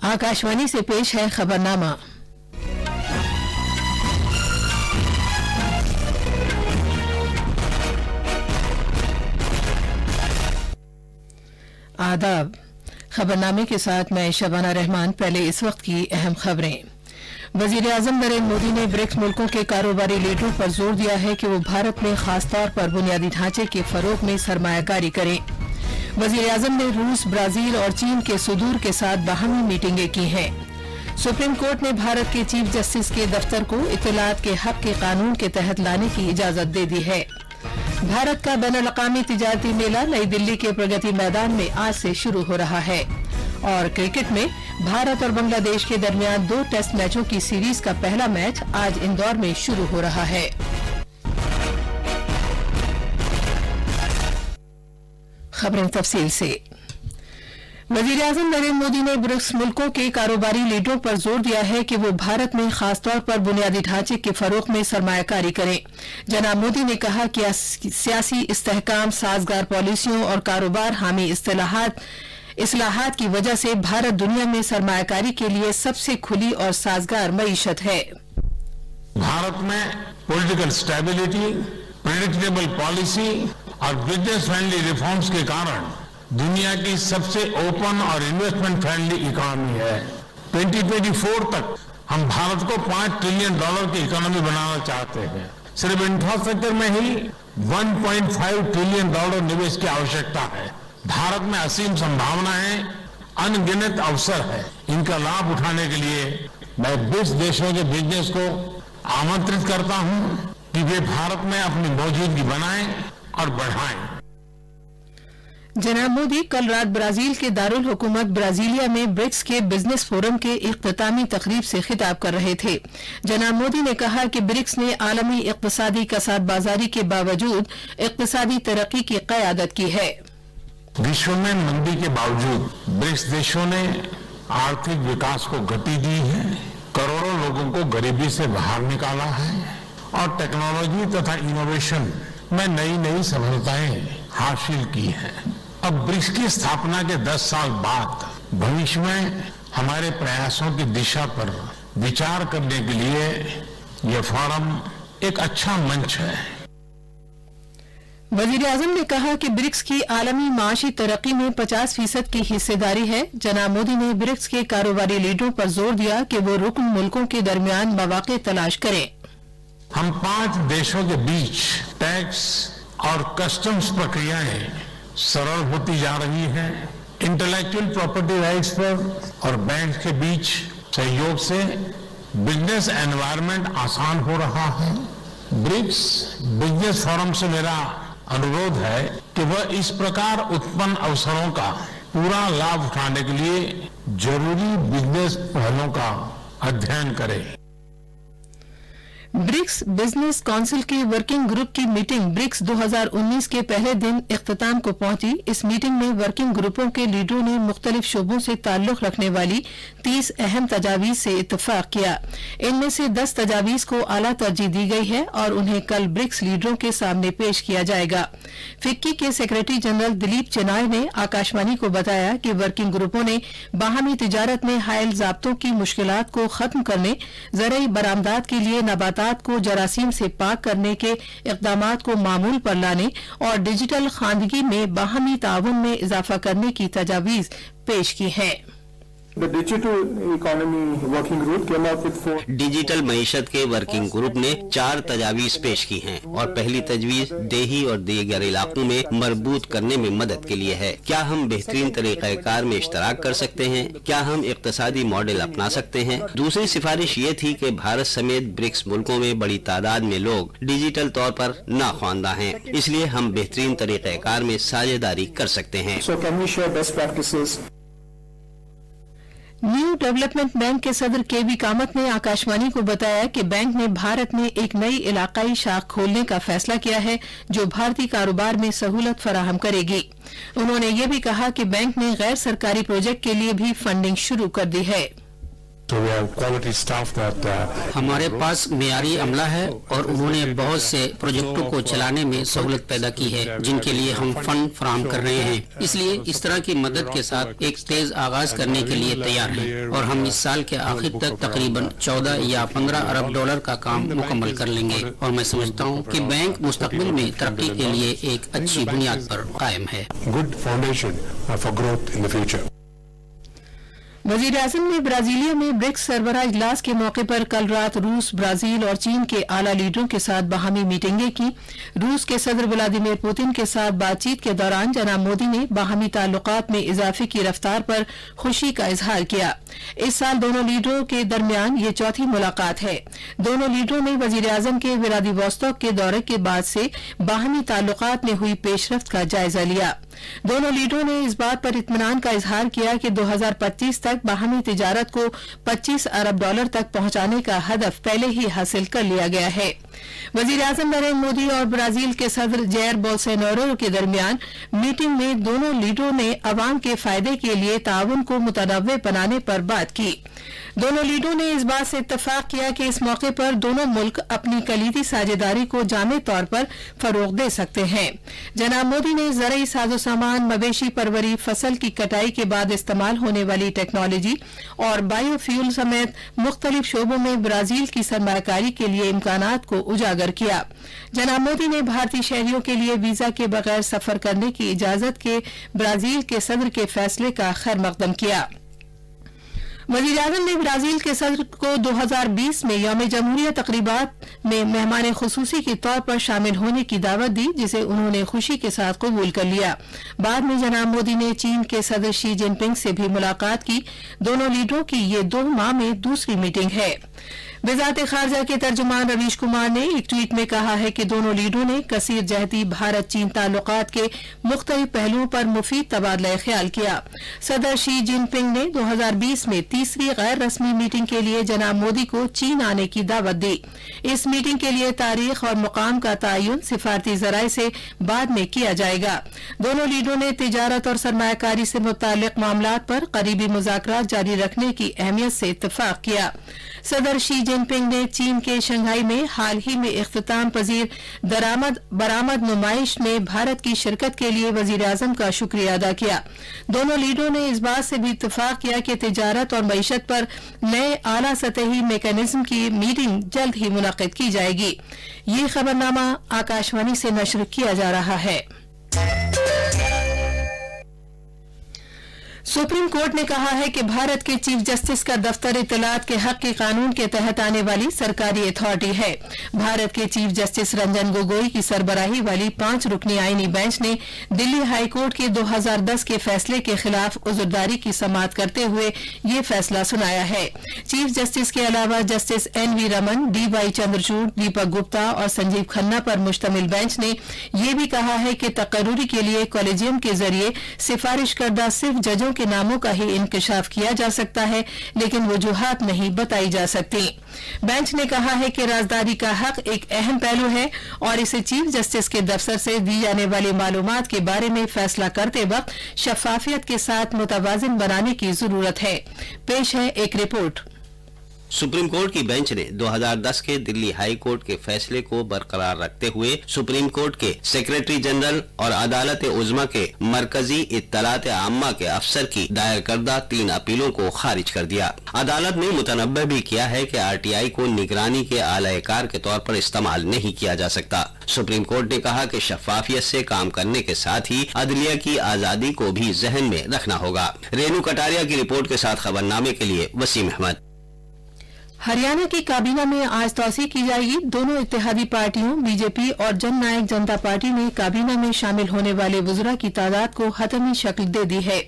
आकाशवाणी से पेश है खबरनामा। आदाब। खबरनामे के साथ मैं शबाना रहमान। पहले इस वक्त की अहम खबरें। वजीर-ए-आज़म नरेंद्र मोदी ने ब्रिक्स मुल्कों के कारोबारी लीडरों पर जोर दिया है कि वो भारत में खासतौर पर बुनियादी ढांचे के फरोग में सरमायाकारी करें। वजीर-ए-आज़म ने रूस, ब्राजील और चीन के सुदूर के साथ बाहमी मीटिंगें की हैं। सुप्रीम कोर्ट ने भारत के चीफ जस्टिस के दफ्तर को इत्तलात के हक के कानून के तहत लाने की इजाजत दे दी है। भारत का बैनुल-अक़वामी तिजारती मेला नई दिल्ली के प्रगति मैदान में आज से शुरू हो रहा है। और क्रिकेट में भारत और बांग्लादेश के दरमियान 2 टेस्ट मैचों की सीरीज का पहला मैच आज इंदौर में शुरू हो रहा है। खबरें तफसील से। वजीर-ए-आज़म नरेंद्र मोदी ने ब्रिक्स मुल्कों के कारोबारी लीडरों पर जोर दिया है कि वो भारत में खासतौर पर बुनियादी ढांचे के फरोग में सरमायाकारी करें। जनाब मोदी ने कहा कि सियासी इस्तेहकाम, साजगार पॉलिसियों और कारोबार हामी इस्लाहात की वजह से भारत दुनिया में सरमायाकारी के लिए सबसे खुली और साजगार मईशत है। भारत में पॉलिटिकल स्टेबिलिटी, प्रेडिक्टेबल पॉलिसी और बिजनेस फ्रेंडली रिफॉर्म्स के कारण दुनिया की सबसे ओपन और इन्वेस्टमेंट फ्रेंडली इकोनॉमी है। 2024 तक हम भारत को $5 ट्रिलियन की इकोनॉमी बनाना चाहते हैं। सिर्फ इंफ्रास्ट्रक्चर में ही $1.5 ट्रिलियन निवेश की आवश्यकता है। भारत में असीम संभावनाएं, अनगिनत अवसर है। इनका लाभ उठाने के लिए मैं ब्रिक्स देशों के बिजनेस को आमंत्रित करता हूं कि वे भारत में अपनी मौजूदगी बनाएं और बढ़ाएं। जनाब मोदी कल रात ब्राजील के दारुल हुकूमत ब्राजीलिया में ब्रिक्स के बिजनेस फोरम के इख्तितामी तकरीब से खिताब कर रहे थे। जनाब मोदी ने कहा कि ब्रिक्स ने आलमी इक्तिसादी कसादबाजारी के बावजूद इक्तिसादी तरक्की की क़यादत की है। विश्व में मंदी के बावजूद ब्रिक्स देशों ने आर्थिक विकास को गति दी है, करोड़ों लोगों को गरीबी से बाहर निकाला है और टेक्नोलॉजी तथा इनोवेशन में नई नई सफलताएं हासिल की हैं। अब ब्रिक्स की स्थापना के 10 साल बाद भविष्य में हमारे प्रयासों की दिशा पर विचार करने के लिए यह फोरम एक अच्छा मंच है। वजीर-ए-आज़म ने कहा कि ब्रिक्स की आलमी माशी तरक्की में 50% की हिस्सेदारी है। जनाब मोदी ने ब्रिक्स के कारोबारी लीडरों पर जोर दिया कि वो रुकन मुल्कों के दरमियान मौक़े तलाश करें। हम 5 देशों के बीच टैक्स और कस्टम्स प्रक्रियाएं सरल होती जा रही हैं। इंटेलेक्चुअल प्रॉपर्टी राइट्स पर और बैंक के बीच सहयोग से बिजनेस एनवायरनमेंट आसान हो रहा है। ब्रिक्स बिजनेस फोरम से मेरा अनुरोध है कि वह इस प्रकार उत्पन्न अवसरों का पूरा लाभ उठाने के लिए जरूरी बिजनेस पहलों का अध्ययन करें। ब्रिक्स बिजनेस काउंसिल के वर्किंग ग्रुप की मीटिंग ब्रिक्स 2019 के पहले दिन इख्तिताम को पहुंची। इस मीटिंग में वर्किंग ग्रुपों के लीडरों ने मुख्तलिफ शोबों से ताल्लुक रखने वाली 30 अहम तजावीज से इत्तफाक किया। इनमें से 10 तजावीज को आला तरजीह दी गई है और उन्हें कल ब्रिक्स लीडरों के सामने पेश किया जाएगा। फिक्की के सेक्रेटरी जनरल दिलीप चेनाय ने आकाशवाणी को बताया कि वर्किंग ग्रुपों ने बाहमी तिजारत में हायल ज़ाब्तों की मुश्किलात को खत्म करने, ज़रई बरामदात के लिए नबातात को जरासीम से पाक करने के इक़दामात को मामूल पर लाने और डिजिटल खानदगी में बाहमी ताउन में इजाफा करने की तजावीज़ पेश की हैं। The digital economy working group came up with 4. Digital मईशत के वर्किंग ग्रुप ने 4 तजावीज पेश की हैं और पहली तजवीज देही और दीगर इलाकों में मरबूत करने में मदद के लिए है। क्या हम बेहतरीन तरीक़ाकार में इश्तराक कर सकते हैं? क्या हम इक़्तिसादी मॉडल अपना सकते हैं? दूसरी सिफारिश ये थी कि भारत समेत ब्रिक्स मुल्कों में बड़ी तादाद में लोग डिजिटल तौर पर नाख्वानदा हैं, इसलिए हम बेहतरीन तरीक़ाकार में साझेदारी कर सकते हैं। So can we share best practices? New development bank के सदर केवी कामत ने आकाशवाणी को बताया कि बैंक ने भारत में एक नई इलाकाई शाख खोलने का फैसला किया है जो भारतीय कारोबार में सहूलत फराहम करेगी। उन्होंने ये भी कहा कि बैंक ने गैर सरकारी प्रोजेक्ट के लिए भी फंडिंग शुरू कर दी है। So we have quality staff that हमारे पास मेयारी अमला है और उन्होंने बहुत से प्रोजेक्टों को चलाने में सहूलत पैदा की है जिनके लिए हम फंड फराहम कर रहे हैं। इसलिए इस तरह की मदद के साथ एक तेज आगाज करने के लिए तैयार हैं और हम इस साल के आखिर तक तकरीबन 14 या 15 अरब डॉलर का काम मुकम्मल कर लेंगे और मैं समझता हूँ कि बैंक मुस्तकबिल में तरक्की के लिए एक अच्छी बुनियाद पर कायम है। good foundation for growth in the future. वजीर आजम ने ब्राजीलिया में ब्रिक्स सरबराह इजलास के मौके पर कल रात रूस, ब्राजील और चीन के आला लीडरों के साथ बाहमी मीटिंगें की। रूस के सदर व्लादिमीर पुतिन के साथ बातचीत के दौरान जनाब मोदी ने बाहमी ताल्लुकात में इजाफे की रफ्तार पर खुशी का इजहार किया। इस साल दोनों लीडरों के दरमियान ये चौथी मुलाकात है। दोनों लीडरों ने वजीर आजम के व्लादिवोस्तोक के दौरे के बाद से बाहमी ताल्लुकात में हुई पेशरफ्त का जायजा लिया। दोनों लीडरों ने इस बात पर इत्मीनान का इजहार किया कि 2025 तक बाहमी तिजारत को 25 अरब डॉलर तक पहुंचाने का हदफ पहले ही हासिल कर लिया गया है। वजीर आजम नरेंद्र मोदी और ब्राजील के सदर जैर बोल्सोनारो के दरमियान मीटिंग में दोनों लीडरों ने अवाम के फायदे के लिए ताउन को मुतनव्वे बनाने पर बात की। दोनों लीडरों ने इस बात से इत्तफाक किया कि इस मौके पर दोनों मुल्क अपनी कलीदी साझेदारी को जामे तौर पर फरोग दे सकते हैं। जनाब मोदी ने ज़रूरी साजो सामान, मवेशी परवरी, फसल की कटाई के बाद इस्तेमाल होने वाली टेक्नोलॉजी और बायोफ्यूल समेत मुख्तलिफ शोबों में ब्राजील की सरमायाकारी के लिए इम्कानात को उजागर किया। जनाब मोदी ने भारतीय शहरियों के लिए वीजा के बगैर सफर करने की इजाजत के ब्राजील के सदर के फैसले का खैर मकदम किया। वजीर आजम ने ब्राजील के सदर को 2020 में यौम जमहूरिया तकरीबात में मेहमान खुसूसी के तौर पर शामिल होने की दावत दी, जिसे उन्होंने खुशी के साथ कबूल कर लिया। बाद में जनाब मोदी ने चीन के सदर शी जिनपिंग से भी मुलाकात की। दोनों लीडरों की ये 2 माह में दूसरी मीटिंग है। वजारत खारजा के तर्जुमान रवीश कुमार ने एक ट्वीट में कहा है कि दोनों लीडरों ने कसीर जहती भारत चीन ताल्लुकात के मुख्तलिफ पहलुओं पर मुफीद तबादला ख्याल किया। सदर शी जिनपिंग ने 2020 में तीसरी गैर रस्मी मीटिंग के लिए जनाब मोदी को चीन आने की दावत दी। इस मीटिंग के लिए तारीख और मुकाम का तयन सिफारती जराये से बाद में किया जाएगा। दोनों लीडरों ने तिजारत और सरमायाकारी से मुताल्लिक मामलात पर करीबी मुज़ाकरात जारी रखने की अहमियत से इत्तफाक किया। सदर शी जिनपिंग ने चीन के शंघाई में हाल ही में इख्तिताम पजीर दरामद बरामद नुमाइश में भारत की शिरकत के लिए वजीर आजम का शुक्रिया अदा किया। दोनों लीडरों ने इस बात से भी इत्तफाक किया कि तिजारत और मईशत पर नए आला सतही मैकेनिज्म की मीटिंग जल्द ही मुनक्किद की जाएगी। ये खबरनामा आकाशवाणी से नश्र किया जा रहा है। सुप्रीम कोर्ट ने कहा है कि भारत के चीफ जस्टिस का दफ्तर इत्तलात के हक के कानून के तहत आने वाली सरकारी अथॉरिटी है। भारत के चीफ जस्टिस रंजन गोगोई की सरबराही वाली 5 रुकनी आईनी बेंच ने दिल्ली हाई कोर्ट के 2010 के फैसले के खिलाफ उज़रदारी की समाअत करते हुए ये फैसला सुनाया है। चीफ जस्टिस के अलावा justice NV Raman, DY Chandrachud, Deepak Gupta और संजीव खन्ना पर मुश्तमिल बेंच ने यह भी कहा है कि तकर्रुरी के लिए कॉलेजियम के जरिए सिफारिश करदा सिर्फ जजों के नामों का ही इंकशाफ किया जा सकता है, लेकिन वजूहात नहीं बताई जा सकती। बेंच ने कहा है कि राजदारी का हक एक अहम पहलू है और इसे चीफ जस्टिस के दफ्तर से दी जाने वाली मालूमात के बारे में फैसला करते वक्त शफाफियत के साथ मुतवाजिन बनाने की जरूरत है। पेश है एक रिपोर्ट। सुप्रीम कोर्ट की बेंच ने 2010 के दिल्ली हाई कोर्ट के फैसले को बरकरार रखते हुए सुप्रीम कोर्ट के सेक्रेटरी जनरल और अदालत उज़्मा के मरकजी इत्तलात आम्मा के अफसर की दायर करदा 3 अपीलों को खारिज कर दिया। अदालत ने मुतनब्बे भी किया है कि RTI को निगरानी के आला-ए-कार के तौर पर इस्तेमाल नहीं किया जा सकता। सुप्रीम कोर्ट ने कहा कि शफाफियत से काम करने के साथ ही अदलिया की आजादी को भी जहन में रखना होगा। रेनू कटारिया की रिपोर्ट के साथ खबरनामे के लिए वसीम अहमद। हरियाणा की काबीना में आज तौसीक की जाएगी। दोनों इत्तेहादी पार्टियों बीजेपी और जन नायक जनता पार्टी ने काबीना में शामिल होने वाले वज़रा की तादाद को हतमी शक्ल दे दी है।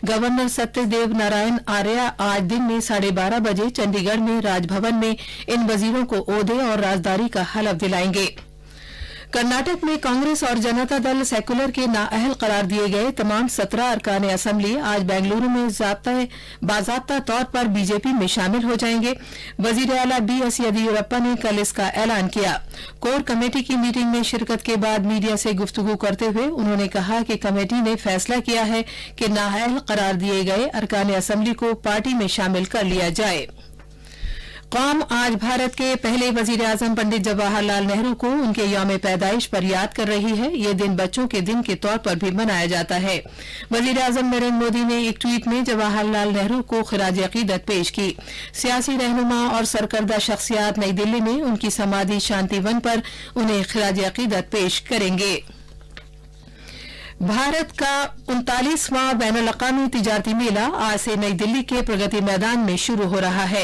गवर्नर सत्यदेव नारायण आर्य आज दिन में 12:30 बजे चंडीगढ़ में राजभवन में इन वजीरों को ओहदे और राजदारी का हलफ दिलाएंगे। कर्नाटक में कांग्रेस और जनता दल सेकुलर के नाअहल करार दिए गए तमाम 17 अरकान असम्बली आज बेंगलुरु में बाज़ाब्ता तौर पर बीजेपी में शामिल हो जाएंगे। वजीर आला BS येदियुरप्पा ने कल इसका ऐलान किया। कोर कमेटी की मीटिंग में शिरकत के बाद मीडिया से गुफ्तगू करते हुए उन्होंने कहा कि कमेटी ने फैसला किया है कि नाअहल करार दिए गए अरकान असम्बली को पार्टी में शामिल कर लिया जाए। कौम आज भारत के पहले वजीर आजम पंडित जवाहर लाल नेहरू को उनके यौम पैदाइश पर याद कर रही है। ये दिन बच्चों के दिन के तौर पर भी मनाया जाता है। वजीर आजम नरेंद्र मोदी ने एक ट्वीट में जवाहर लाल नेहरू को खिराज अकीदत पेश की। सियासी रहनुमा और सरकर्दा शख्सियात नई दिल्ली में उनकी समाधि शांतिवन पर उन्हें खिराज अकीदत पेश करेंगे। भारत का 39वां बैनुल-अक़वामी तिजारती मेला आज से नई दिल्ली के प्रगति मैदान में शुरू हो रहा है।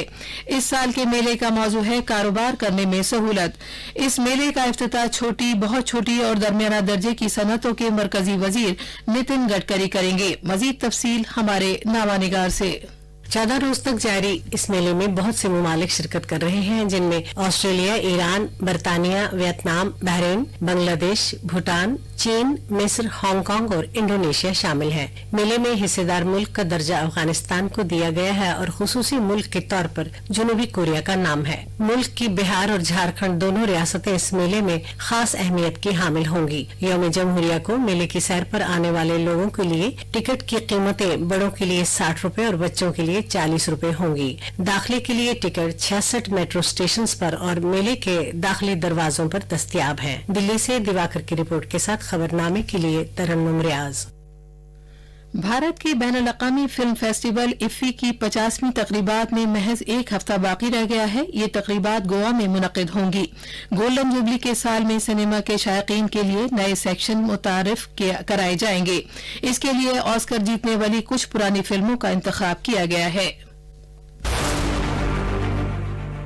इस साल के मेले का मौजू है कारोबार करने में सहूलत। इस मेले का इफ्तिताह छोटी, बहुत छोटी और दरमियाना दर्जे की सनतों के मरकजी वजीर नितिन गडकरी करेंगे। मजीद तफसील हमारे नामानिगार से। 14 रोज तक जारी इस मेले में बहुत से ममालिक शिरकत कर रहे हैं, जिनमें ऑस्ट्रेलिया, ईरान, बरतानिया, वियतनाम, बहरीन, बांग्लादेश, भूटान, चीन, मिस्र, हांगकांग और इंडोनेशिया शामिल हैं। मेले में हिस्सेदार मुल्क का दर्जा अफगानिस्तान को दिया गया है और खुसूसी मुल्क के तौर पर जनूबी कोरिया का नाम है। मुल्क की बिहार और झारखंड दोनों रियासतें इस मेले में खास अहमियत की हामिल होंगी। यौम जमहूरिया को मेले की सैर पर आने वाले लोगों के लिए टिकट की कीमतें बड़ों के लिए 60 रुपए और बच्चों के लिए 40 रुपए होंगी। दाखिले के लिए टिकट 66 मेट्रो स्टेशन पर और मेले के दाखिली दरवाजों पर दस्तयाब है। दिल्ली से दिवाकर की रिपोर्ट के साथ खबरनामे के लिए तरन्नुम रियाज। भारत के बैनुल-अक़वामी फिल्म फेस्टिवल इफ्फी की 50वीं तकरीबात में महज एक हफ्ता बाकी रह गया है। ये तकरीबात गोवा में मुनक़िद होंगी। गोल्डन जुबली के साल में सिनेमा के शायकीन के लिए नए सेक्शन मुतारिफ कराए जाएंगे। इसके लिए ऑस्कर जीतने वाली कुछ पुरानी फिल्मों का इंतखाब किया गया है।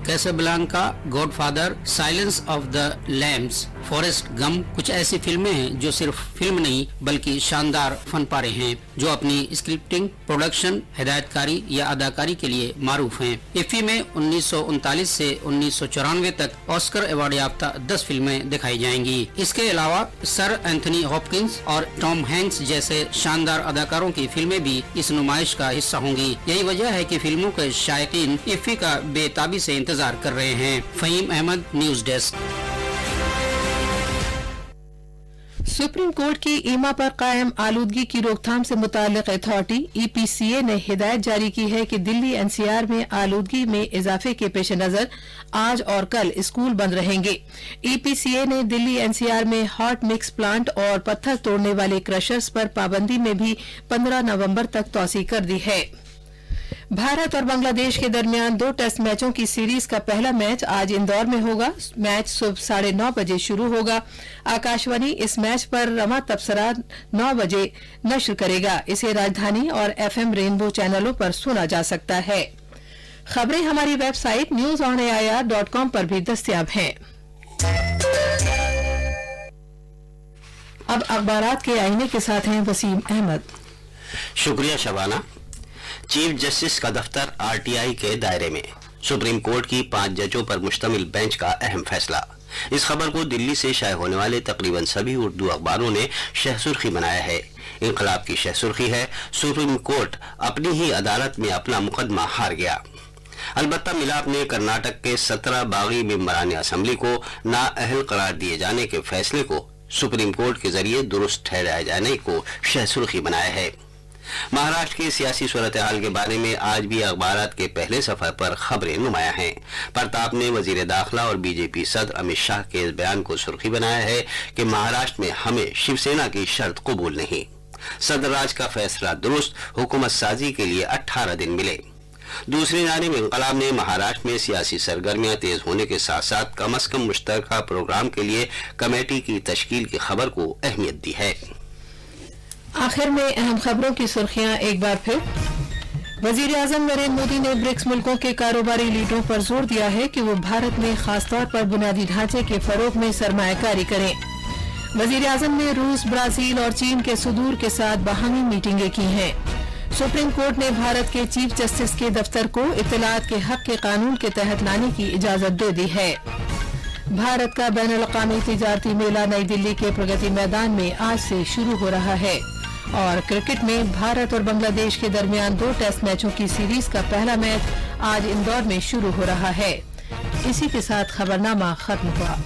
Casablanca, Godfather, Silence of the Lambs, Forrest Gump कुछ ऐसी फिल्में हैं जो सिर्फ फिल्म नहीं बल्कि शानदार फन पारे हैं, जो अपनी स्क्रिप्टिंग, प्रोडक्शन, हिदायतकारी या अदाकारी के लिए मारूफ हैं। इफ्फी में 1939 से 1994 तक ऑस्कर अवार्ड याफ्ता 10 फिल्में दिखाई जाएंगी। इसके अलावा सर एंथनी हॉपकिंस और टॉम हैंक्स जैसे शानदार अदाकारों की फिल्में भी इस नुमाइश का हिस्सा होंगी। यही वजह है कि फिल्मों के शायकीन इफ्फी का बेताबी से इंतजार कर रहे हैं। Faheem Ahmed, news desk. Supreme court की ईमा पर कायम आलूदगी की रोकथाम से मुताल्लिक अथॉरिटी EPCA ने हिदायत जारी की है कि दिल्ली NCR में आलूदगी में इजाफे के पेश नजर आज और कल स्कूल बंद रहेंगे। EPCA ने दिल्ली NCR में हॉट मिक्स प्लांट और पत्थर तोड़ने वाले क्रशर्स पर पाबंदी में भी 15 नवंबर तक तौसी कर दी है। भारत और बांग्लादेश के दरमियान 2 टेस्ट मैचों की सीरीज का पहला मैच आज इंदौर में होगा। मैच सुबह 9:30 बजे शुरू होगा। आकाशवाणी इस मैच पर रवा तबसरा 9 बजे नश्र करेगा। इसे राजधानी और FM रेनबो चैनलों पर सुना जा सकता है। खबरें हमारी वेबसाइट newsonair.com पर भी दस्तयाब हैं। अब अखबारात के आईने के साथ हैं वसीम अहमद। शुक्रिया शबाना। चीफ जस्टिस का दफ्तर RTI के दायरे में, सुप्रीम कोर्ट की 5 जजों पर मुश्तमिल बेंच का अहम फैसला। इस खबर को दिल्ली से शाये होने वाले तकरीबन सभी उर्दू अखबारों ने शहसुर्खी बनाया है। इंकलाब की शहसुर्खी है, सुप्रीम कोर्ट अपनी ही अदालत में अपना मुकदमा हार गया। अलबत्ता मिलाप ने कर्नाटक के 17 बागी मेंबरान असम्बली को नाअहल करार दिए जाने के फैसले को सुप्रीम कोर्ट के जरिए दुरुस्त ठहराए जाने को शहसुर्खी बनाया है। महाराष्ट्र की सियासी सूरत हाल के बारे में आज भी अखबारात के पहले सफर पर खबरें नुमाया हैं। प्रताप ने वजीर दाखिला और BJP सदर अमित शाह के इस बयान को सुर्खी बनाया है कि महाराष्ट्र में हमें शिवसेना की शर्त कबूल नहीं। सदर राज का फैसला दुरुस्त, हुकूमत साजी के लिए 18 दिन मिले। दूसरी जानिब इंकलाब ने महाराष्ट्र में सियासी सरगर्मियां तेज होने के साथ साथ कम अज कम मुश्तरका प्रोग्राम के लिए कमेटी की तश्कील की खबर को अहमियत दी है। आखिर में अहम खबरों की सुर्खियां एक बार फिर। वजीर आजम नरेंद्र मोदी ने ब्रिक्स मुल्कों के कारोबारी लीडरों पर जोर दिया है कि वो भारत में खासतौर पर बुनियादी ढांचे के फरोग में सरमायाकारी करें। वजीर आजम ने रूस, ब्राजील और चीन के सदूर के साथ बाहमी मीटिंगें की हैं। सुप्रीम कोर्ट ने भारत के चीफ जस्टिस के दफ्तर को इत्तलात के हक के कानून के तहत लाने की इजाजत दे दी है। भारत का बैनुल-अक़वामी तिजारती मेला नई दिल्ली के प्रगति मैदान में आज से शुरू हो रहा है। और क्रिकेट में भारत और बांग्लादेश के दरमियान 2 टेस्ट मैचों की सीरीज का पहला मैच आज इंदौर में शुरू हो रहा है। इसी के साथ खबरनामा खत्म हुआ।